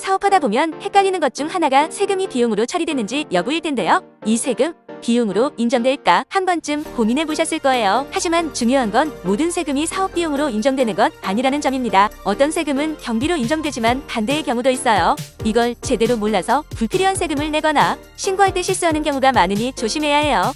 사업하다 보면 헷갈리는 것 중 하나가 세금이 비용으로 처리되는지 여부일 텐데요. 이 세금, 비용으로 인정될까 한 번쯤 고민해 보셨을 거예요. 하지만 중요한 건 모든 세금이 사업 비용으로 인정되는 건 아니라는 점입니다. 어떤 세금은 경비로 인정되지만 반대의 경우도 있어요. 이걸 제대로 몰라서 불필요한 세금을 내거나 신고할 때 실수하는 경우가 많으니 조심해야 해요.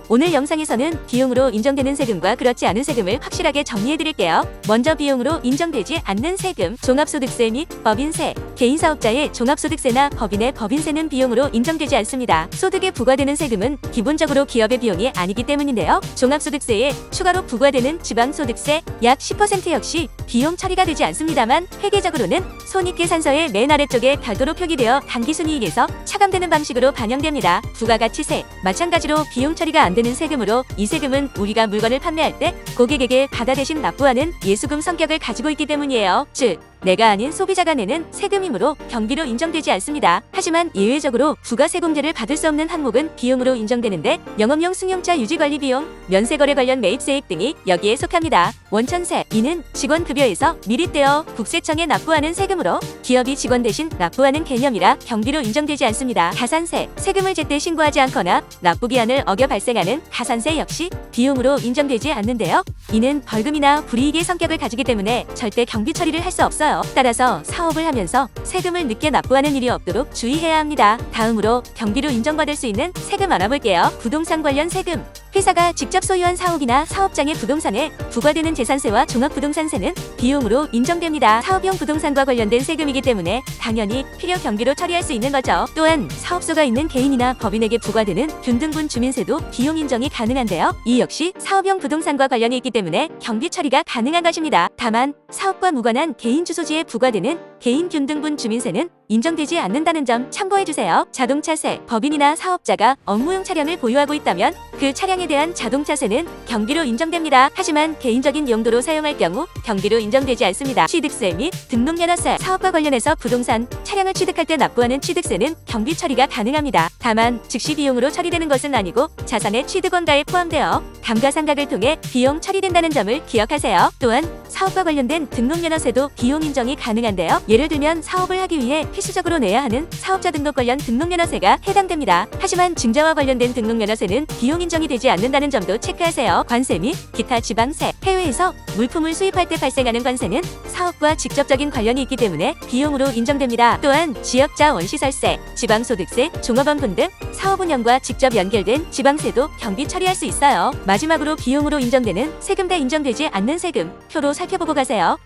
오늘 영상에서는 비용으로 인정되는 세금과 그렇지 않은 세금을 확실하게 정리해 드릴게요. 먼저 비용으로 인정되지 않는 세금, 종합소득세 및 법인세. 개인사업자의 종합소득세나 법인의 법인세는 비용으로 인정되지 않습니다. 소득에 부과되는 세금은 기본적으로 기업의 비용이 아니기 때문인데요. 종합소득세에 추가로 부과되는 지방소득세 약 10% 역시 비용 처리가 되지 않습니다만 회계적으로는 손익계산서의 맨 아래쪽에 별도로 표기되어 당기순이익에서 차감되는 방식으로 반영됩니다. 부가가치세, 마찬가지로 비용 처리가 안 되는 세금으로 이 세금은 우리가 물건을 판매할 때 고객에게 받아 대신 납부하는 예수금 성격을 가지고 있기 때문이에요. 즉, 내가 아닌 소비자가 내는 세금이므로 경비로 인정되지 않습니다. 하지만 예외적으로 부가세공제를 받을 수 없는 항목은 비용으로 인정되는데 영업용 승용차 유지관리 비용, 면세거래 관련 매입세액 등이 여기에 속합니다. 원천세, 이는 직원급여에서 미리 떼어 국세청에 납부하는 세금으로 기업이 직원 대신 납부하는 개념이라 경비로 인정되지 않습니다. 가산세, 세금을 제때 신고하지 않거나 납부기한을 어겨 발생하는 가산세 역시 비용으로 인정되지 않는데요. 이는 벌금이나 불이익의 성격을 가지기 때문에 절대 경비 처리를 할 수 없어요. 따라서 사업을 하면서 세금을 늦게 납부하는 일이 없도록 주의해야 합니다. 다음으로 경비로 인정받을 수 있는 세금 알아볼게요. 부동산 관련 세금. 회사가 직접 소유한 사옥이나 사업장의 부동산에 부과되는 재산세와 종합부동산세는 비용으로 인정됩니다. 사업용 부동산과 관련된 세금이기 때문에 당연히 필요 경비로 처리할 수 있는 거죠. 또한 사업소가 있는 개인이나 법인에게 부과되는 균등분 주민세도 비용 인정이 가능한데요. 이 역시 사업용 부동산과 관련이 있기 때문에 경비 처리가 가능한 것입니다. 다만 사업과 무관한 개인 주소지에 부과되는 개인 균등분 주민세는 인정되지 않는다는 점 참고해주세요. 자동차세, 법인이나 사업자가 업무용 차량을 보유하고 있다면 그 차량에 대한 자동차세는 경비로 인정됩니다. 하지만 개인적인 용도로 사용할 경우 경비로 인정되지 않습니다. 취득세 및 등록면허세, 사업과 관련해서 부동산, 차량을 취득할 때 납부하는 취득세는 경비 처리가 가능합니다. 다만 즉시 비용으로 처리되는 것은 아니고 자산의 취득원가에 포함되어 감가상각을 통해 비용 처리된다는 점을 기억하세요. 또한 사업과 관련된 등록면허세도 비용 인정이 가능한데요. 예를 들면 사업을 하기 위해 필수적으로 내야 하는 사업자 등록 관련 등록면허세가 해당됩니다. 하지만 증자와 관련된 등록면허세는 비용 인정이 되지 않는다는 점도 체크하세요. 관세 및 기타 지방세, 해외에서 물품을 수입할 때 발생하는 관세는 사업과 직접적인 관련이 있기 때문에 비용으로 인정됩니다. 또한 지역자 원시설세, 지방소득세, 종업원분 등 사업 운영과 직접 연결된 지방세도 경비 처리할 수 있어요. 마지막으로 비용으로 인정되는 세금 대 인정되지 않는 세금, 표로 살펴보고 가세요.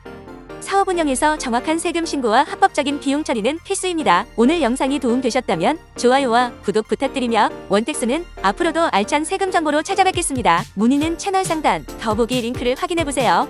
사업 운영에서 정확한 세금 신고와 합법적인 비용 처리는 필수입니다. 오늘 영상이 도움되셨다면 좋아요와 구독 부탁드리며 원택스는 앞으로도 알찬 세금 정보로 찾아뵙겠습니다. 문의는 채널 상단 더보기 링크를 확인해보세요.